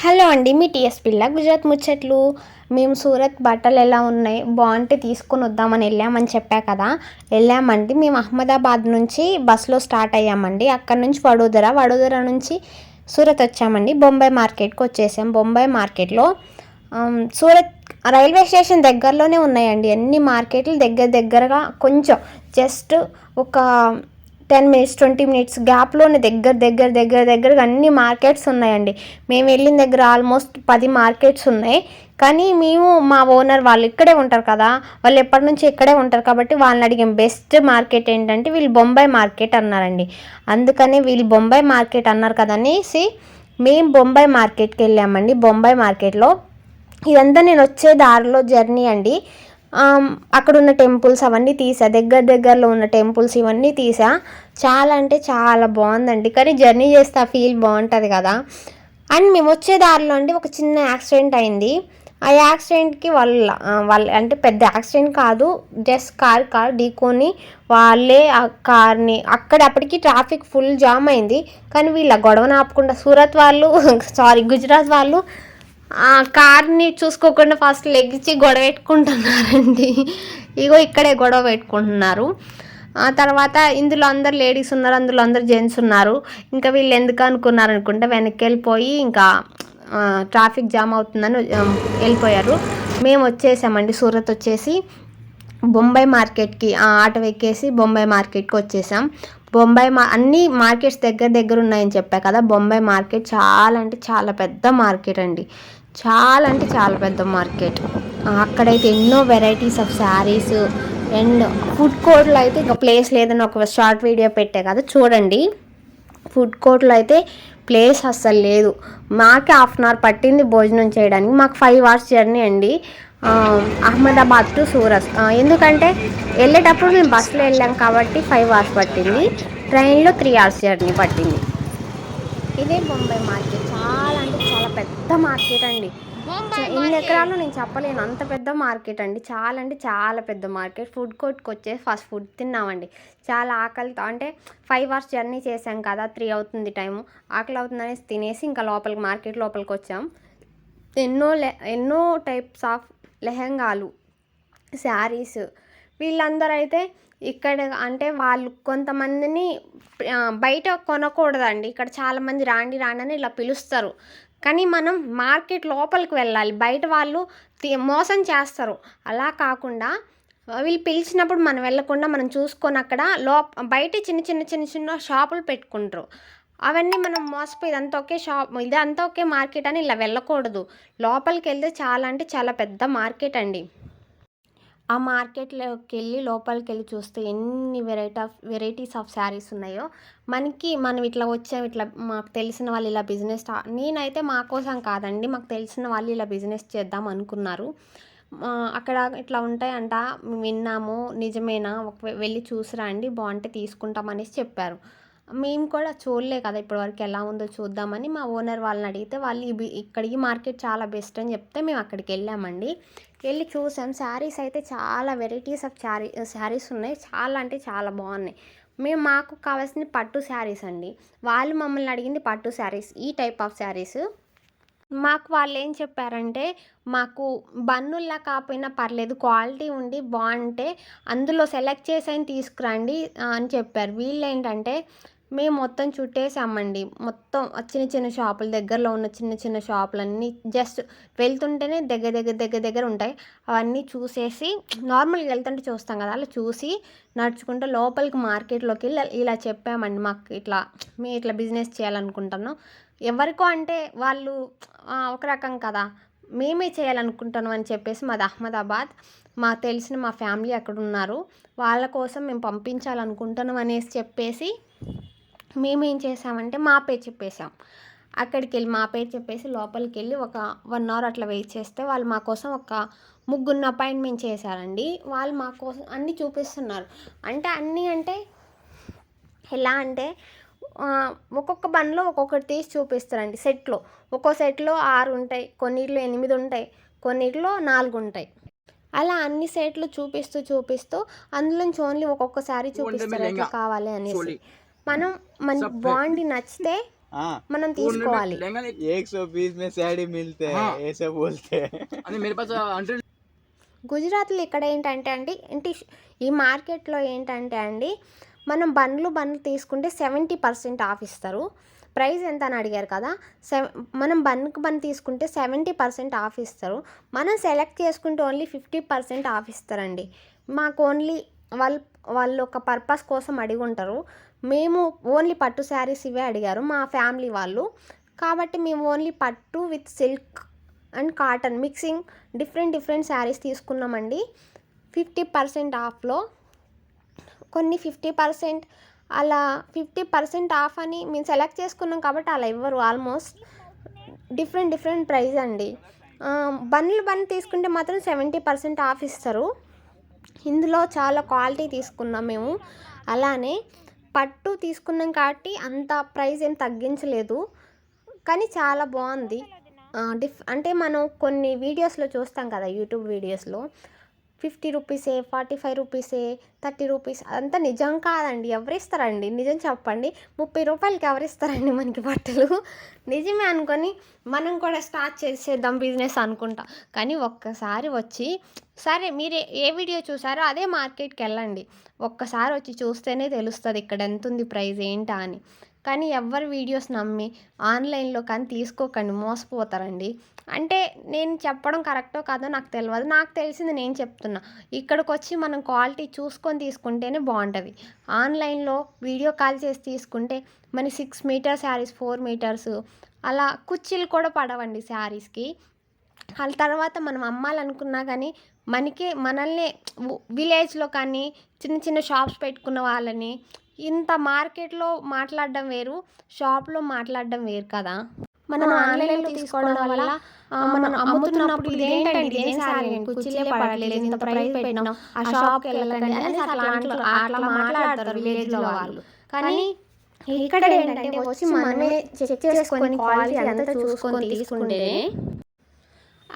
Hello అండి, మీ TS పిల్ల గుజరాత్ ముచ్చట్లు. మేము సూరత్ బట్టలు ఎలా ఉన్నాయి బాగుంటే తీసుకొని వద్దామని వెళ్ళామని చెప్పా కదా. వెళ్ళామండి. మేము అహ్మదాబాద్ నుంచి బస్సులో స్టార్ట్ అయ్యామండి. అక్కడ నుంచి వడోదర నుంచి సూరత్ వచ్చామండి. బొంబాయి మార్కెట్కి వచ్చేసాం. బొంబాయి మార్కెట్లో సూరత్ రైల్వే స్టేషన్ దగ్గరలోనే ఉన్నాయండి అన్ని మార్కెట్లు. దగ్గరగా కొంచెం జస్ట్ ఒక 10 మినిట్స్ 20 మినిట్స్ గ్యాప్లోనే దగ్గరగా అన్ని మార్కెట్స్ ఉన్నాయండి. మేము వెళ్ళిన దగ్గర ఆల్మోస్ట్ 10 మార్కెట్స్ ఉన్నాయి. కానీ మేము మా ఓనర్ వాళ్ళు ఇక్కడే ఉంటారు కదా, వాళ్ళు ఎప్పటి నుంచి ఇక్కడే ఉంటారు కాబట్టి వాళ్ళని అడిగాం బెస్ట్ మార్కెట్ ఏంటంటే వీళ్ళు బొంబాయి మార్కెట్ అన్నారండి. అందుకని వీళ్ళు బొంబాయి మార్కెట్ అన్నారు కదనేసి మేము బొంబాయి మార్కెట్కి వెళ్ళామండి. బొంబాయి మార్కెట్లో ఇదంతా నేను వచ్చే దారిలో జర్నీ అండి. అక్కడ ఉన్న టెంపుల్స్ అవన్నీ తీసా, దగ్గరలో ఉన్న టెంపుల్స్ ఇవన్నీ తీసా. చాలా అంటే చాలా బాగుందండి. కానీ జర్నీ చేస్తే ఆ ఫీల్ బాగుంటుంది కదా. అండ్ మేము వచ్చే దారిలో అండి ఒక చిన్న యాక్సిడెంట్ అయింది. ఆ యాక్సిడెంట్కి వాళ్ళ అంటే పెద్ద యాక్సిడెంట్ కాదు, జస్ట్ కార్ ఢీకొని వాళ్ళే ఆ కార్ని అప్పటికి ట్రాఫిక్ ఫుల్ జామ్ అయింది. కానీ వీళ్ళ గొడవను ఆపకుండా గుజరాత్ వాళ్ళు ఆ కార్ని చూసుకోకుండా ఫస్ట్ లెగ్గిచ్చి గొడవ పెట్టుకుంటున్నారండి. ఇక్కడే గొడవ పెట్టుకుంటున్నారు. ఆ తర్వాత ఇందులో అందరు లేడీస్ ఉన్నారు, అందులో అందరు జెంట్స్ ఉన్నారు. ఇంకా వీళ్ళు ఎందుకు అనుకుంటే వెనక్కి వెళ్ళిపోయి ఇంకా ట్రాఫిక్ జామ్ అవుతుందని వెళ్ళిపోయారు. మేము వచ్చేసామండి. సూరత్ వచ్చేసి బొంబాయి మార్కెట్కి ఆటో ఎక్కేసి బొంబాయి మార్కెట్కి వచ్చేసాం. అన్ని మార్కెట్స్ దగ్గర ఉన్నాయని చెప్పా కదా. బొంబాయి మార్కెట్ చాలా అంటే చాలా పెద్ద మార్కెట్ అండి. చాలా అంటే చాలా పెద్ద మార్కెట్. అక్కడైతే ఎన్నో varieties of saris and food కోర్ట్లో అయితే ఇంకా ప్లేస్ లేదని ఒక షార్ట్ వీడియో పెట్టే కదా, చూడండి. ఫుడ్ కోర్ట్లో అయితే ప్లేస్ అస్సలు లేదు. మాకే 1/2 అవర్ పట్టింది భోజనం చేయడానికి. మాకు 5 అవర్స్ జర్నీ అండి, అహ్మదాబాద్ టు సూరత్. ఎందుకంటే వెళ్ళేటప్పుడు మేము బస్సులో వెళ్ళాం కాబట్టి 5 అవర్స్ పట్టింది, ట్రైన్లో 3 అవర్స్ జర్నీ పట్టింది. ఇదే బొంబాయి మార్కెట్. చాలా అంటే చాలా పెద్ద మార్కెట్ అండి. ఎన్ని ఎకరాలు నేను చెప్పలేను, అంత పెద్ద మార్కెట్ అండి. చాలా అంటే చాలా పెద్ద మార్కెట్. ఫుడ్ కోర్ట్కి వచ్చేసి ఫస్ట్ ఫుడ్ తిన్నామండి. చాలా ఆకలితో, అంటే 5 అవర్స్ జర్నీ చేసాం కదా, 3 అవుతుంది టైము. ఆకలి అవుతుందనేసి తినేసి ఇంకా మార్కెట్ లోపలికి వచ్చాం. ఎన్నో టైప్స్ ఆఫ్ లెహంగాలు, శారీస్. వీళ్ళందరూ అయితే ఇక్కడ అంటే వాళ్ళు కొంతమందిని బయట కొనకూడదండి. ఇక్కడ చాలామంది రాండి అని ఇలా పిలుస్తారు. కానీ మనం మార్కెట్ లోపలికి వెళ్ళాలి. బయట వాళ్ళు మోసం చేస్తారు. అలా కాకుండా వీళ్ళు పిలిచినప్పుడు మనం వెళ్ళకుండా మనం చూసుకొని అక్కడ బయట చిన్న షాపులు పెట్టుకుంటారు. అవన్నీ మనం మోసపోయి ఇదంతా ఒకే షాప్, ఇదంతా ఒకే మార్కెట్ అని ఇలా వెళ్ళకూడదు. లోపలికి వెళ్తే చాలా అంటే చాలా పెద్ద మార్కెట్ అండి. ఆ మార్కెట్లోకి లోపలికి వెళ్ళి చూస్తే ఎన్ని వెరైటీస్ ఆఫ్ శారీస్ ఉన్నాయో. మనం ఇట్లా వచ్చాం, ఇట్లా మాకు తెలిసిన వాళ్ళు ఇలా బిజినెస్ నేనైతే మా కోసం కాదండి, మాకు తెలిసిన వాళ్ళు ఇలా బిజినెస్ చేద్దాం అనుకున్నారు. అక్కడ ఇట్లా ఉంటాయంట, విన్నాము, నిజమేనా, వెళ్ళి చూసిరా అండి, బాగుంటే తీసుకుంటామనేసి చెప్పారు. మేము కూడా చూడలే కదా ఇప్పటివరకు, ఎలా ఉందో చూద్దామని మా ఓనర్ వాళ్ళని అడిగితే వాళ్ళు ఇక్కడికి మార్కెట్ చాలా బెస్ట్ అని చెప్తే మేము అక్కడికి వెళ్ళామండి. వెళ్ళి చూసాం. శారీస్ అయితే చాలా వెరైటీస్ ఆఫ్ శారీస్ ఉన్నాయి. చాలా అంటే చాలా బాగున్నాయి. మాకు కావాల్సింది పట్టు శారీస్ అండి. వాళ్ళు మమ్మల్ని అడిగింది పట్టు శారీస్, ఈ టైప్ ఆఫ్ శారీస్. మాకు వాళ్ళు ఏం చెప్పారంటే, మాకు బన్నుల్లా కాకపోయినా పర్లేదు, క్వాలిటీ ఉండి బాగుంటే అందులో సెలెక్ట్ చేసి తీసుకురండి అని చెప్పారు. వీళ్ళు ఏంటంటే మేము మొత్తం చుట్టేసామండి. మొత్తం చిన్న షాపులు, దగ్గరలో ఉన్న చిన్న షాపులన్నీ జస్ట్ వెళ్తుంటేనే దగ్గర ఉంటాయి. అవన్నీ చూసేసి నార్మల్గా వెళ్తుంటే చూస్తాం కదా, అలా చూసి నడుచుకుంటూ లోపలికి మార్కెట్లోకి వెళ్ళి ఇలా చెప్పామండి. మేము ఇట్లా బిజినెస్ చేయాలనుకుంటున్నాం. ఎవరికో అంటే వాళ్ళు ఒక రకం కదా, మేమే చేయాలనుకుంటున్నాం అని చెప్పేసి. మాది అహ్మదాబాద్, మాకు తెలిసిన మా ఫ్యామిలీ అక్కడ ఉన్నారు, వాళ్ళ కోసం మేము పంపించాలనుకుంటున్నాం అనేసి చెప్పేసి మేమేం చేసామంటే మా పేరు చెప్పేసాం. అక్కడికి వెళ్ళి మా పేరు చెప్పేసి లోపలికి వెళ్ళి ఒక 1 అవర్ అట్లా వెయిట్ చేస్తే వాళ్ళు మా కోసం ఒక 3 అపాయింట్మెంట్ చేశారండి. వాళ్ళు మా కోసం అన్నీ చూపిస్తున్నారు. అంటే ఎలా అంటే ఒక్కొక్క బండ్లో ఒక్కొక్కటి తీసి చూపిస్తారండి. ఒక్కో సెట్లో 6 ఉంటాయి, కొన్నిట్లో 8 ఉంటాయి, కొన్నిట్లో 4 ఉంటాయి. అలా అన్ని సెట్లు చూపిస్తూ అందులోంచి ఓన్లీ ఒక్కొక్కసారి చూపిస్తారు ఎట్లా కావాలి అనేసి. మన బాండి నచ్చితే మనం తీసుకోవాలి. 120 में साड़ी मिलते हैं ऐसे बोलते हैं అని मेरे पास 100 గుజరాత్లో ఇక్కడ ఏంటంటే అండి ఈ మార్కెట్లో ఏంటంటే అండి మనం బండ్లు తీసుకుంటే 70% ఆఫ్ ఇస్తారు. ప్రైస్ ఎంత అని అడిగారు కదా, మనం బన్ తీసుకుంటే 70% ఆఫ్ ఇస్తారు. మనం సెలెక్ట్ చేసుకుంటే ఓన్లీ 50% ఆఫ్ ఇస్తారండి. మాకు ఓన్లీ వాళ్ళు ఒక పర్పస్ కోసం అడిగి ఉంటారు. మేము ఓన్లీ పట్టు శారీస్ ఇవే అడిగారు మా ఫ్యామిలీ వాళ్ళు. కాబట్టి మేము ఓన్లీ పట్టు with silk and cotton mixing different saris తీసుకున్నామండి 50% ఆఫ్లో. కొన్ని 50% అలా 50% ఆఫ్ అని మేము సెలెక్ట్ చేసుకున్నాం కాబట్టి అలా ఇవ్వరు. ఆల్మోస్ట్ డిఫరెంట్ ప్రైస్ అండి. బన్ తీసుకుంటే మాత్రం 70% ఆఫ్ ఇస్తారు. ఇందులో చాలా క్వాలిటీ తీసుకున్నాం మేము. అలానే పట్టు తీసుకున్నాం కాబట్టి అంత ప్రైస్ ఏం తగ్గించలేదు, కానీ చాలా బాగుంది. అంటే మనం కొన్ని వీడియోస్లో చూస్తాం కదా, యూట్యూబ్ వీడియోస్లో 50 రూపీసే, 45 రూపీసే, 30 రూపీస్, అదంతా నిజం కాదండి. ఎవరిస్తారండి? నిజం చెప్పండి. 30 రూపాయలకి ఎవరిస్తారండి మనకి బట్టలు? నిజమే అనుకొని మనం కూడా స్టార్ట్ చేసేద్దాం బిజినెస్ అనుకుంటా. కానీ ఒక్కసారి వచ్చి, సరే మీరు ఏ వీడియో చూసారో అదే మార్కెట్కి వెళ్ళండి. ఒక్కసారి వచ్చి చూస్తేనే తెలుస్తుంది ఇక్కడ ఎంత ఉంది ప్రైస్ ఏంటా అని. కానీ ఎవరి వీడియోస్ నమ్మి ఆన్లైన్లో కానీ తీసుకోకండి, మోసపోతారండి. అంటే నేను చెప్పడం కరెక్టో కాదో నాకు తెలియదు, నాకు తెలిసింది నేను చెప్తున్నా. ఇక్కడికి వచ్చి మనం క్వాలిటీ చూసుకొని తీసుకుంటేనే బాగుంటుంది. ఆన్లైన్లో వీడియో కాల్ చేసి తీసుకుంటే మన 6 మీటర్ శారీస్, 4 మీటర్స్ అలా కుర్చీలు కూడా పడవండి శారీస్కి. వాళ్ళ తర్వాత మనం అమ్మాలనుకున్నా కానీ మనల్ని విలేజ్లో కానీ చిన్న షాప్స్ పెట్టుకున్న వాళ్ళని ఇంత మార్కెట్లో మాట్లాడడం వేరు, షాప్లో మాట్లాడడం వేరు కదా. మనం ఆన్లైన్లో తీసుకోవడం వల్ల మనం అమ్ముతున్నప్పుడు ఇదేంటండి ఇదేం సారీ కుర్చీలే పడట్లేదు, ఇంత ప్రైస్ పెట్టినాం, ఆ షాప్కి వెళ్ళకండి అని అట్లా మాట్లాడతారు విలేజ్లో వాళ్ళు. కానీ ఇక్కడ ఏంటంటే వచ్చి మనమే చెక్ చేసుకొని క్వాలిటీ అంతా చూసుకొని తీసుకుంటే,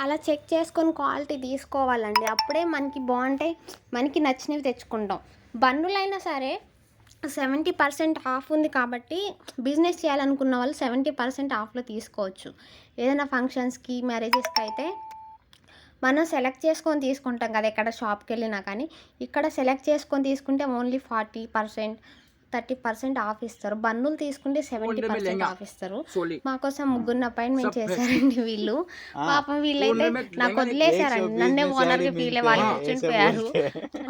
అలా చెక్ చేసుకొని క్వాలిటీ తీసుకోవాలండి. అప్పుడే మనకి బాగుంటాయి, మనకి నచ్చినవి తెచ్చుకుంటాం. బండ్లైనా సరే 70% ఆఫ్ ఉంది కాబట్టి బిజినెస్ చేయాలనుకున్న వాళ్ళు 70% ఆఫ్లో తీసుకోవచ్చు. ఏదైనా ఫంక్షన్స్కి, మ్యారేజెస్కి అయితే మనం సెలెక్ట్ చేసుకొని తీసుకుంటాం కదా ఎక్కడ షాప్కి వెళ్ళినా. కానీ ఇక్కడ సెలెక్ట్ చేసుకొని తీసుకుంటే ఓన్లీ 40%, 30% ఆఫ్ ఇస్తారు. బన్నులు తీసుకుంటే 70% ఆఫ్ ఇస్తారు. మాకోసం ముగ్గురు అపాయింట్మెంట్ చేశారండి వీళ్ళు. పాపం వీళ్ళైతే నాకు వదిలేశారండి, నన్నే ఓనర్గా ఫీల్ అయ్యి వాళ్ళు కూర్చునిపోయారు.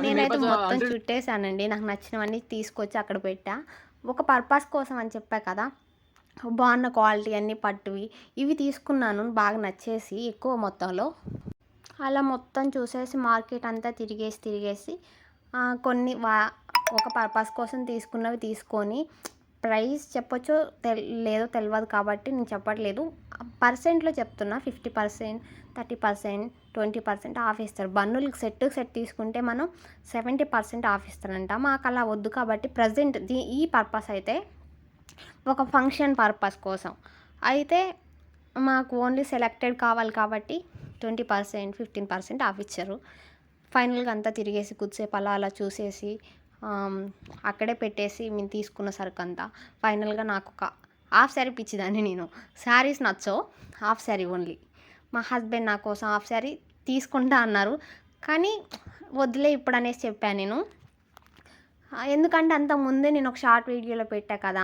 నేనైతే మొత్తం చుట్టేశానండి. నాకు నచ్చినవన్నీ తీసుకొచ్చి అక్కడ పెట్టా. ఒక పర్పస్ కోసం అని చెప్పా కదా, బాగున్న క్వాలిటీ అన్నీ పట్టువి ఇవి తీసుకున్నాను, బాగా నచ్చేసి ఎక్కువ మొత్తంలో. అలా మొత్తం చూసేసి మార్కెట్ అంతా తిరిగేసి కొన్ని ఒక పర్పస్ కోసం తీసుకున్నవి తీసుకొని, ప్రైస్ చెప్పొచ్చో లేదో తెలియదు కాబట్టి నేను చెప్పట్లేదు, పర్సెంట్లో చెప్తున్నా. 50%, 30%, 20% ఆఫ్ ఇస్తారు. బన్నులకి సెట్ తీసుకుంటే మనం 70% ఆఫ్ ఇస్తారంట. మాకు అలా వద్దు కాబట్టి ప్రజెంట్ ఈ పర్పస్ అయితే ఒక ఫంక్షన్ పర్పస్ కోసం అయితే మాకు ఓన్లీ సెలెక్టెడ్ కావాలి కాబట్టి 20%, 15% ఆఫ్ ఇచ్చారు. ఫైనల్గా అంతా తిరిగేసి కొద్దిసేపు అలా చూసేసి అక్కడే పెట్టేసి మేము తీసుకున్న సరుకు అంతా ఫైనల్గా నాకు ఒక హాఫ్ శారీ పిచ్చిదాన్ని. నేను శారీస్ నచ్చో, హాఫ్ శారీ ఓన్లీ. మా హస్బెండ్ నా కోసం హాఫ్ శారీ తీసుకుంటా అన్నారు, కానీ వద్దులే ఇప్పుడు అనేసి చెప్పాను నేను. ఎందుకంటే అంతకుముందే నేను ఒక షార్ట్ వీడియోలో పెట్టా కదా,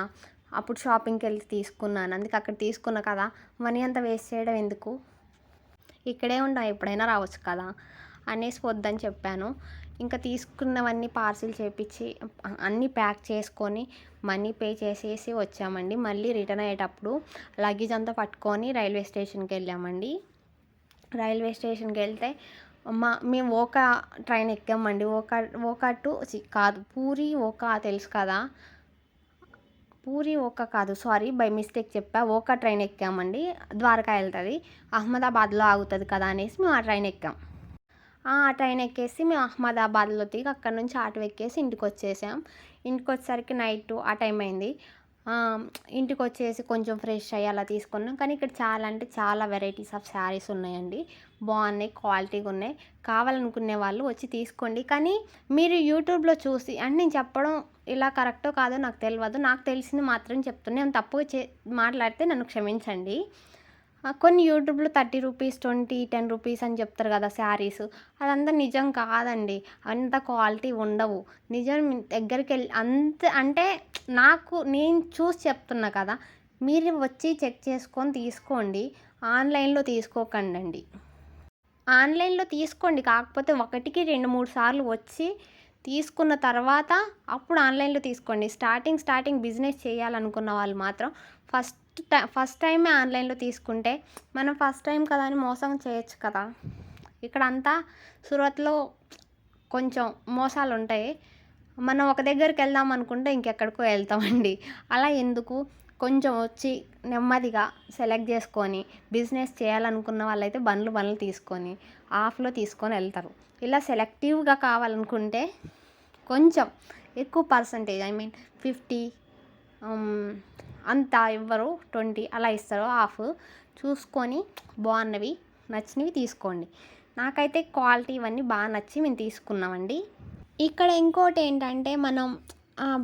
అప్పుడు షాపింగ్కి వెళ్ళి తీసుకున్నాను, అందుకే అక్కడ తీసుకున్నా కదా, మనీ అంతా వేస్ట్ చేయడం ఎందుకు, ఇక్కడే ఉంటాం ఎప్పుడైనా రావచ్చు కదా అనేసి వద్దని చెప్పాను. ఇంకా తీసుకున్నవన్నీ పార్సిల్ చేపించి అన్నీ ప్యాక్ చేసుకొని మనీ పే చేసేసి వచ్చామండి. మళ్ళీ రిటర్న్ అయ్యేటప్పుడు లగేజ్ అంతా పట్టుకొని రైల్వే స్టేషన్కి వెళ్ళామండి. రైల్వే స్టేషన్కి వెళ్తే మేము ఓకా ట్రైన్ ఎక్కామండి. ఓకా టు కాదు, పూరి ఓకా తెలుసు కదా, పూరి ఓకా కాదు, సారీ బై మిస్టేక్ చెప్పా. ఓకా ట్రైన్ ఎక్కామండి. ద్వారకా వెళ్తుంది, అహ్మదాబాద్లో ఆగుతుంది కదా అనేసి మేము ఆ ట్రైన్ ఎక్కాం. ఆ ట్రైన్ ఎక్కేసి మేము అహ్మదాబాద్లో దిగి అక్కడ నుంచి ఆటో ఎక్కేసి ఇంటికి వచ్చేసాం. ఇంటికి వచ్చేసరికి నైట్ ఆ టైం అయింది. ఇంటికి వచ్చేసి కొంచెం ఫ్రెష్ అయ్యి అలా తీసుకున్నాం. కానీ ఇక్కడ చాలా అంటే చాలా వెరైటీస్ ఆఫ్ శారీస్ ఉన్నాయండి. బాగున్నాయి, క్వాలిటీగా ఉన్నాయి. కావాలనుకునే వాళ్ళు వచ్చి తీసుకోండి. కానీ మీరు యూట్యూబ్లో చూసి అంటే నేను చెప్పడం ఇలా కరెక్టో కాదో నాకు తెలియదు. నాకు తెలిసింది మాత్రం చెప్తున్నాను. నేను తప్పుగా మాట్లాడితే నన్ను క్షమించండి. కొన్ని యూట్యూబ్లో 30 రూపీస్ 10 రూపీస్ అని చెప్తారు కదా శారీస్, అదంతా నిజం కాదండి. అంత క్వాలిటీ ఉండవు. నిజం దగ్గరికి వెళ్ళి అంత అంటే నేను చూసి చెప్తున్నా కదా, మీరు వచ్చి చెక్ చేసుకొని తీసుకోండి. ఆన్లైన్లో తీసుకోకండి. ఆన్లైన్లో తీసుకోండి, కాకపోతే 1కి 2, 3 సార్లు వచ్చి తీసుకున్న తర్వాత అప్పుడు ఆన్లైన్లో తీసుకోండి. స్టార్టింగ్ బిజినెస్ చేయాలనుకున్న వాళ్ళు మాత్రం ఫస్ట్ టైమే ఆన్లైన్లో తీసుకుంటే మనం ఫస్ట్ టైం కదా అని మోసం చేయొచ్చు కదా. ఇక్కడంతా సూరత్లో కొంచెం మోసాలు ఉంటాయి. మనం ఒక దగ్గరికి వెళ్దాం అనుకుంటే ఇంకెక్కడికో వెళ్తామండి. అలా ఎందుకు, కొంచెం వచ్చి నెమ్మదిగా సెలెక్ట్ చేసుకొని బిజినెస్ చేయాలనుకున్న వాళ్ళైతే బండ్లు తీసుకొని ఆఫ్లో తీసుకొని వెళ్తారు. ఇలా సెలెక్టివ్గా కావాలనుకుంటే కొంచెం ఎక్కువ పర్సంటేజ్ 50 అంతా ఇవ్వరు, 20 అలా ఇస్తారు ఆఫ్. చూసుకొని బాగున్నవి నచ్చినవి తీసుకోండి. నాకైతే క్వాలిటీ ఇవన్నీ బాగా నచ్చి మేము తీసుకున్నామండి. ఇక్కడ ఇంకోటి ఏంటంటే మనం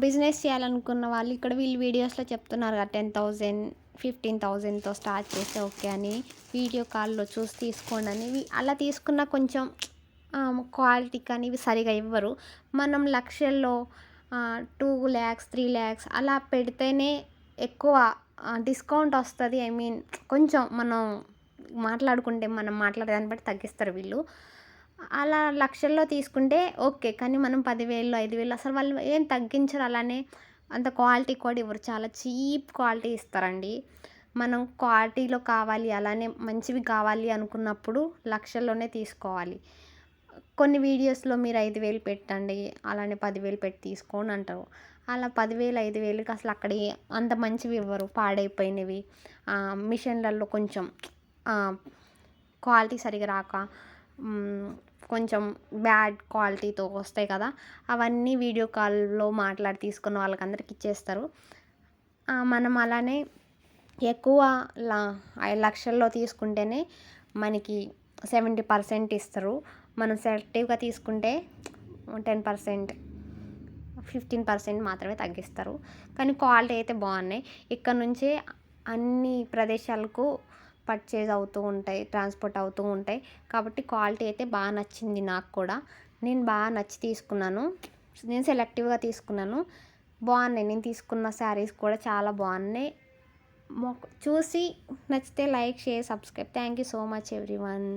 బిజినెస్ చేయాలనుకున్న వాళ్ళు ఇక్కడ వీళ్ళు వీడియోస్లో చెప్తున్నారు కదా 10,000 15,000తో స్టార్ట్ చేస్తే ఓకే అని, వీడియో కాల్లో చూసి తీసుకోండి అని. అలా తీసుకున్న కొంచెం క్వాలిటీ కానీ ఇవి సరిగా ఇవ్వరు. మనం లక్షల్లో 2 lakhs 3 lakhs అలా పెడితేనే ఎక్కువ డిస్కౌంట్ వస్తుంది. కొంచెం మనం మాట్లాడే దాన్ని బట్టి తగ్గిస్తారు వీళ్ళు. అలా లక్షల్లో తీసుకుంటే ఓకే, కానీ మనం 10,000 5,000 అసలు వాళ్ళు ఏం తగ్గించరు. అలానే అంత క్వాలిటీ కూడా ఇవ్వరు, చాలా చీప్ క్వాలిటీ ఇస్తారండి. మనం క్వాలిటీలో కావాలి, అలానే మంచివి కావాలి అనుకున్నప్పుడు లక్షల్లోనే తీసుకోవాలి. కొన్ని వీడియోస్లో మీరు 5,000 పెట్టండి, అలానే 10,000 పెట్టి తీసుకోండి అంటారు. అలా 10,000 5,000కి అసలు అక్కడ అంత మంచివి ఇవ్వరు, పాడైపోయినవి. మిషన్లలో కొంచెం క్వాలిటీ సరిగా రాక కొంచెం బ్యాడ్ క్వాలిటీతో వస్తాయి కదా, అవన్నీ వీడియో కాల్లో మాట్లాడి తీసుకున్న వాళ్ళకందరికి ఇచ్చేస్తారు. మనం అలానే ఎక్కువ లక్షల్లో తీసుకుంటేనే మనకి 70% ఇస్తారు. మనం సెలెక్టివ్గా తీసుకుంటే 10% 15% మాత్రమే తగ్గిస్తారు. కానీ క్వాలిటీ అయితే బాగున్నాయి. ఇక్కడ నుంచే అన్ని ప్రదేశాలకు పర్చేజ్ అవుతూ ఉంటాయి, ట్రాన్స్పోర్ట్ అవుతూ ఉంటాయి. కాబట్టి క్వాలిటీ అయితే బాగా నచ్చింది నాకు కూడా. నేను బాగా నచ్చి తీసుకున్నాను. నేను సెలెక్టివ్గా తీసుకున్నాను. బాగున్నాయి. నేను తీసుకున్న శారీస్ కూడా చాలా బాగున్నాయి. చూసి నచ్చితే like, share, subscribe. Thank you so much everyone.